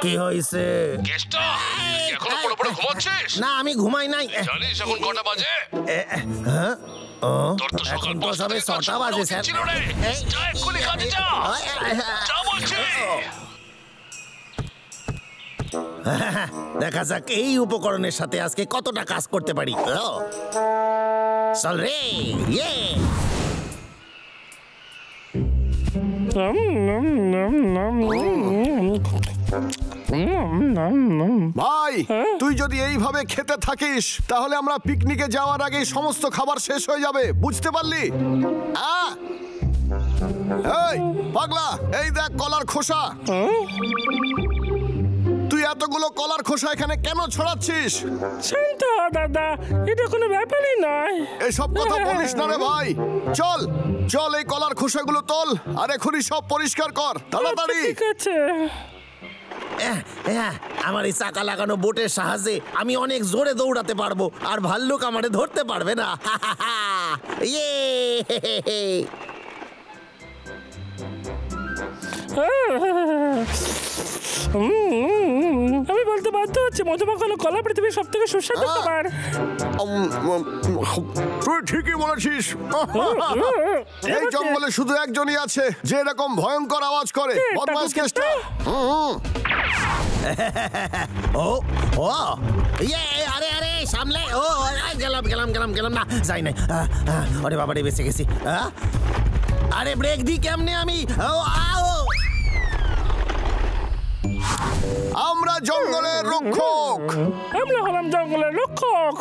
কি হয়েছে? না, আমি ঘুমাই নাই। জানিস এখন কটা বাজে? তোর তো সকাল 6টা বাজে স্যার। দেখা যাক এই উপকরণের সাথে আজকে কতটা কাজ করতে পারি। চল রে, ইয়ে। ভাই, তুই যদি এইভাবে খেতে থাকিস তাহলে আমরা পিকনিকে যাওয়ার আগে সমস্ত খাবার শেষ হয়ে যাবে, বুঝতে পারলি? এই পাগলা, এই দেখ কলার খোসা। তুই এতগুলো কলার খোসা এখানে কেন ছড়াচ্ছিস? শান্ত হ দাদা, এটা কোনো ব্যাপারই নয়। এসব কথা বলিস না রে ভাই। চল চল, এই কলার খোসাগুলো তোল আর এখনই সব পরিষ্কার কর, তাড়াতাড়ি। ঠিক আছে। আমার এই চাকা লাগানো বোটের সাহায্যে আমি অনেক জোরে দৌড়াতে পারবো, আর ভাল্লুক আমারে ধরতে পারবে না। ইয়ে। আমি বলতে বাধ্য হচ্ছি, মধুমাখি কলা পৃথিবীর সব থেকে সুস্বাদু খাবার। তুই ঠিকই বলেছিস। এই জঙ্গলে শুধু একজনই আছে যে এরকম ভয়ঙ্কর আওয়াজ করে, বদমাশ কেষ্টা। ও ও ইয়ে, আরে আরে সামলে। ও গেলাম গেলাম গেলাম গেলাম না, যাই নাই। আরে বাবারে, বেঁচে গেছি। আরে ব্রেক দি কেমনে আমি? আমরা জঙ্গলের রক্ষক। আমরা হলাম জঙ্গলের রক্ষক।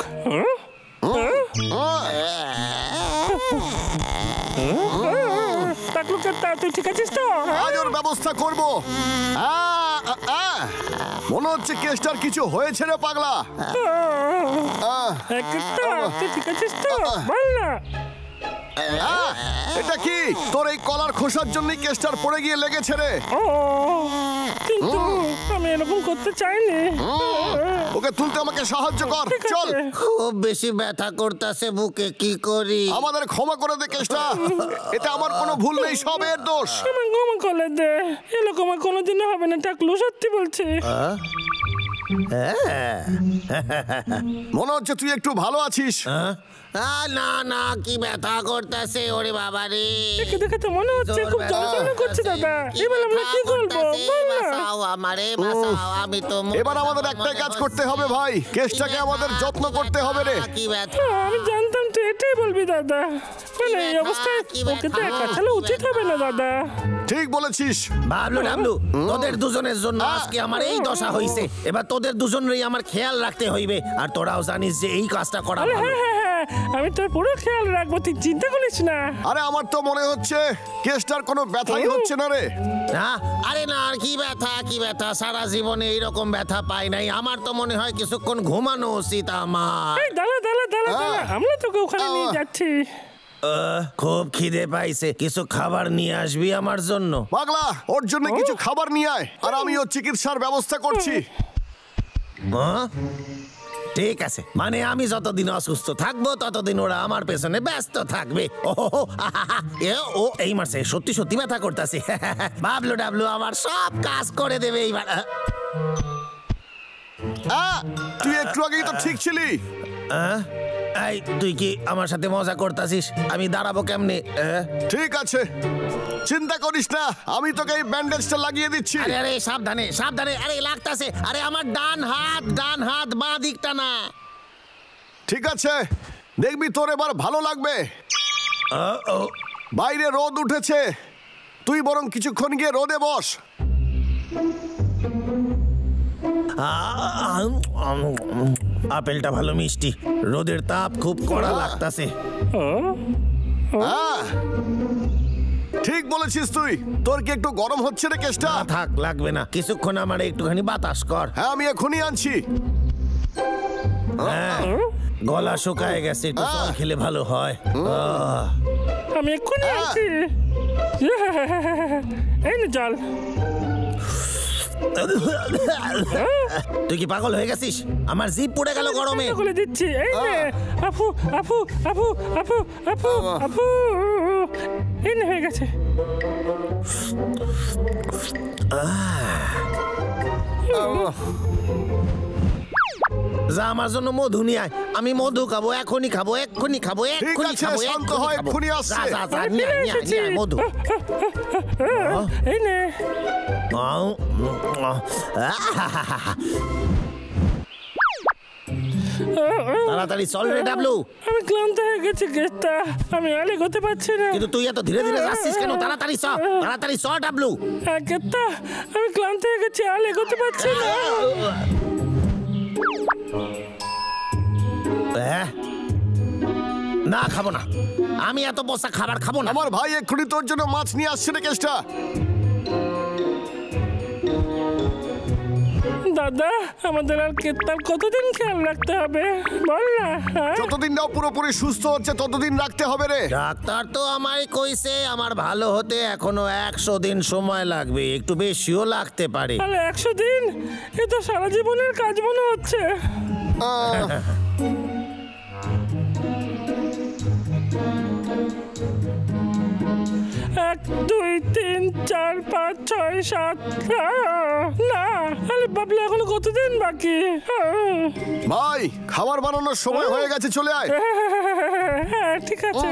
তুই ঠিক আছিস তো? আজ ওর ব্যবস্থা করবো। মনে হচ্ছে কেষ্টার কিছু হয়েছে রে পাগলা। তুই ঠিক আছিস তো? বল না। এটা কি তোর এই কলার খোসার জন্যই কেষ্টার পড়ে গিয়ে লেগেছে রে? কিন্তু আমি এরকম করতে চাইনি। ওকে তুলতে আমাকে সাহায্য কর, চল। খুব বেশি ব্যথা করতেছে বুকে, কি করি? আমাদের ক্ষমা করে দে কেষ্টা, এটা আমার কোনো ভুল নেই, সব এর দোষ। ক্ষমা করে দে, এরকম আর কোনোদিনও হবে না টাকলু, সত্যি বলছি। মনে হচ্ছে তুই একটু ভালো আছিস। না না, কি ব্যথা করতেছে ওরে বাবা রে। দেখে তো মনে হচ্ছে খুব যন্ত্রণা করছে দাদা। এবার আমরা কি করবো? বাঁচাও আমারে, বাঁচাও। আমি তো এবার আমাদের একটাই কাজ করতে হবে ভাই, কেষ্টাকে আমাদের যত্ন করতে হবে রে। কি ব্যথা? আমি জানতাম তুই এটাই বলবি দাদা। মানে এই অবস্থায় ওকে তো একা ছাড়া উচিত হবে না দাদা। ঠিক বলেছিস। বাবলু ডাবলু, তোদের দুজনের জন্য আজকে আমার এই দশা হইছে। এবার তোদের দুজনেরই আমার খেয়াল রাখতে হইবে, আর তোরাও জানিস যে এই কাজটা করা ভালো। আমি তোর পুরো খেয়াল রাখবো, তুই চিন্তা করিস না। আরে আমার তো মনে হচ্ছে কেষ্টার কোনো ব্যথাই হচ্ছে না রে। আরে না, আর কি ব্যথা, কি ব্যথা? সারা জীবনে এইরকম ব্যথা পাই নাই। আমার তো মনে হয় কিছুক্ষণ ঘুমানো উচিত আমার। দাঁড়া দাঁড়া দাঁড়া দাঁড়া, আমরা তোকে ওখানে নিয়ে যাচ্ছি। খুব খিদে পাইছে, কিছু খাবার নিয়ে আসবি আমার জন্য? পাগলা, ওর জন্য কিছু খাবার নিয়ে আয়, আর আমি ওর চিকিৎসার ব্যবস্থা করছি। ঠিক আছে, মানে আমি যতদিন অসুস্থ থাকবো ততদিন ওরা আমার পেছনে ব্যস্ত থাকবে। ও এই মাসে সত্যি সত্যি ব্যথা করতেছে। বাবলু ডাবলু আমার সব কাজ করে দেবে এইবার। তুই একটু আগেই তো ঠিক ছিলি। এই তুই কি আমার সাথে মজা করতেছিস? আমি দাঁড়াবো কেমনে? ঠিক আছে, চিন্তা করিস না, আমি তোকে এই ব্যান্ডেজটা লাগিয়ে দিচ্ছি। আরে আরে সাবধানে সাবধানে। আরে লাগতাছে। আরে আমার ডান হাত, বাঁ দিকটা না। ঠিক আছে, দেখবি তোর এবার ভালো লাগবে। বাইরে রোদ উঠেছে, তুই বরং কিছুক্ষণ গিয়ে রোদে বস। আপেলটা ভালো মিষ্টি, রোদের তাপ খুব কড়া লাগতাছে। ঠিক বলেছিস তুই। তোর কি একটু গরম হচ্ছে রে কেষ্টা? থাক, লাগবে না, কিছুক্ষণ আমার একটুখানি বাতাস কর। হ্যাঁ, আমি এখনই আনছি। গলা শুকায় গেছে, একটু জল খেলে ভালো হয়। আমি এক্ষুনি আনছি। এই নে জল। তুই কি পাগল হয়ে গেছিস? আমার জিভ পুড়ে গেল গরমে। বলে দিচ্ছি, এই নে আপু আপু আপু আপু আপু আপু, এই নে হয়ে গেছে। যা আমার জন্য মধু নিয়ে আয়, আমি মধু খাবো, এখনই খাবো, এক্ষুনি খাবো, এক্ষুনি আছে, খাবো, শান্ত এক্ষুনি হয়, খাবো। এক্ষুনি আসছে। যা, যা, যা, নিয়ে আয়, নিয়ে আয়, নিয়ে আয় মধু। এই নে। তাড়াতাড়ি চল রে ডাবলু। আমি ক্লান্ত হয়ে গেছি কেষ্টা, আমি আর এগোতে পারছি না। কিন্তু তুই এত ধীরে ধীরে যাচ্ছিস কেন? তাড়াতাড়ি চ, তাড়াতাড়ি চ ডাবলু। কেষ্টা, আমি ক্লান্ত হয়ে গেছি, আর এগোতে পারছি না। না খাবো না, আমি এত বসা খাবার খাবো না। আমার ভাই এক্ষুনি তোর জন্য মাছ নিয়ে আসছে রে কেষ্টা। দাদা, আমাদের আর কেত্তার কতদিন খেয়াল রাখতে হবে বল না? যতদিন না ও পুরোপুরি সুস্থ হচ্ছে ততদিন রাখতে হবে রে। ডাক্তার তো আমায় কইছে আমার ভালো হতে এখনো 100 দিন সময় লাগবে, একটু বেশিও লাগতে পারে। তাহলে 100 দিন, এ তো সারা জীবনের কাজ মনে হচ্ছে। এক, দুই, তিন, চার, পাঁচ, ছয়, সাত। না, আরে বাবলে, এখনো কতদিন বাকি? ভাই, খাবার বানানোর সময় হয়ে গেছে, চলে আয়। হ্যাঁ, ঠিক আছে।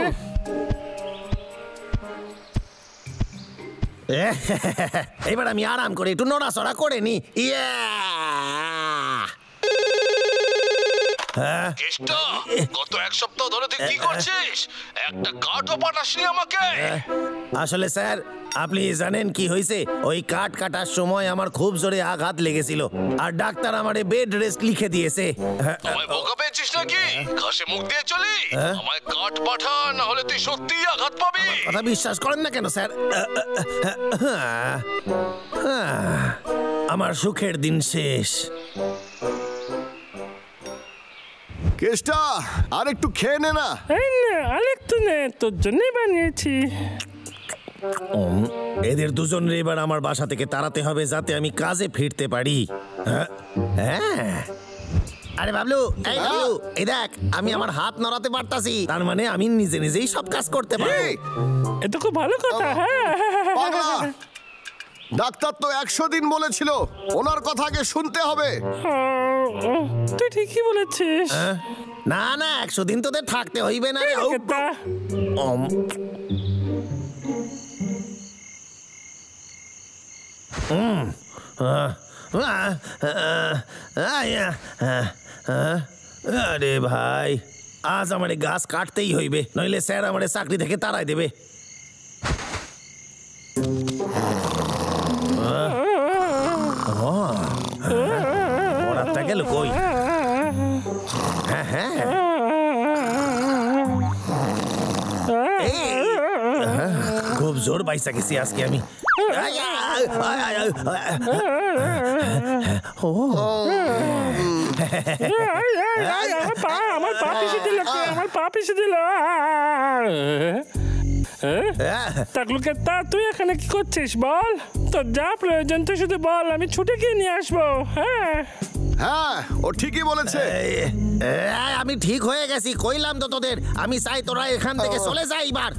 এবার আমি আরাম করে একটু নড়াচড়া করে নি। ইয়া! কেষ্টা, গত এক সপ্তাহ ধরে তুই কি করছিস? একটা কাঠও পাঠাসনি আমাকে। আসলে স্যার, আপনি জানেন কি হয়েছে? ওই কাট কাটার সময় আমার খুব জোরে আঘাত লেগেছিল, আর ডাক্তার আমারে বেড রেস্ট লিখে দিয়েছে। আমায় বোকা পেয়েছিস নাকি? ঘাসে মুখ দিয়ে চলি? আমায় কাঠ পাঠা, না হলে তুই সত্যিই আঘাত পাবি। কথা বিশ্বাস করেন না কেন স্যার? আমার সুখের দিন শেষ। কেষ্টা, আর একটু খেয়ে নে না। এই নে, আরেকটু নে, তোর জন্যই বানিয়েছি। এদের দুজনের এবার আমার বাসা থেকে তাড়াতে হবে, যাতে আমি কাজে ফিরতে পারি। হ্যাঁ। আরে বাবলু, এই বাবলু, এই দেখ, আমি আমার হাত নড়াতে পারতাছি, তার মানে আমি নিজে নিজেই সব কাজ করতে পারি। এটা খুব ভালো কথা। হ্যাঁ, পাগলা, ডাক্তার তো 100 দিন বলেছিল, ওনার কথা আগে শুনতে হবে। তুই ঠিকই বলেছিস। না না, 100 দিন তোদের থাকতে হইবে না রে। কেত্তা, আরে ভাই, আজ আমার গাছ কাটতেই হইবে, নইলে স্যার আমার চাকরি থেকে তাড়াই দেবে। ওরাটা গেল কই? হ্যাঁ হ্যাঁ, খুব জোর বাইসা গেছি আজকে আমি। আমার পা পিছিয়ে দিল, আমার পা পিছিয়ে দিল। টাকলু কেত্তা, তুই এখানে কি করছিস বল? তোর যা প্রয়োজন তুই শুধু বল, আমি ছুটে গিয়ে নিয়ে আসবো। হ্যাঁ হ্যাঁ, ও ঠিকই বলেছে। আমি ঠিক হয়ে গেছি, কইলাম তো তোদের। আমি চাই তোরা এখান থেকে চলে যাই এবার।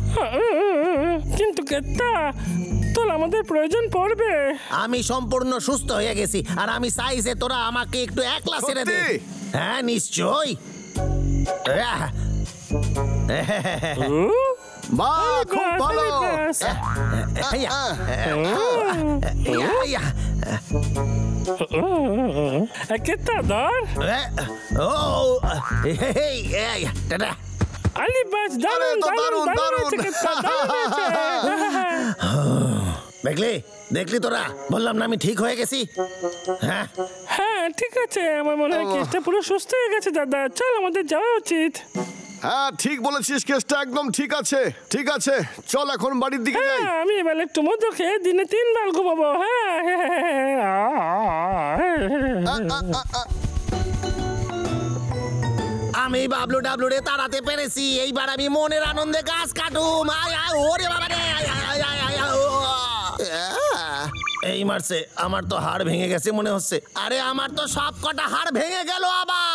কিন্তু কেত্তা, তোর আমাদের প্রয়োজন পড়বে। আমি সম্পূর্ণ সুস্থ হয়ে গেছি, আর আমি চাই যে তোরা আমাকে একটু একলা ছেড়ে দে। সত্যি? হ্যাঁ, নিশ্চয়ই। বাহ, খুব ভালো। কেত্তা ধর। আলি বাস, দারুন দারুন দারুন কেত্তা, দেখলি দেখলি তোরা, বললাম না আমি ঠিক হয়ে গেছি। হ্যাঁ হ্যাঁ, ঠিক আছে, আমার মনে হয় কেসটা পুরো সুস্থ হয়ে গেছে। দাদা, চল আমাদের যাওয়া উচিত। হ্যাঁ, ঠিক বলেছিস, কেসটা একদম ঠিক আছে। ঠিক আছে, চল এখন বাড়ির দিকে যাই। হ্যাঁ, আমি এবার একটু মধু খেয়ে দিনে 3 বার ঘুমাবো। হ্যাঁ, আমি বাবলু ডাবলু রে তাড়াতে পেরেছি। এইবার আমি মনের আনন্দে গাছ কাটুম। আয় আয়, ওরে বাবা রে, আয় আয় আয় আয় আয়, ও। এই মারছে, আমার তো হাড় ভেঙে গেছে মনে হচ্ছে। আরে আমার তো সব কটা হাড় ভেঙে গেল আবার।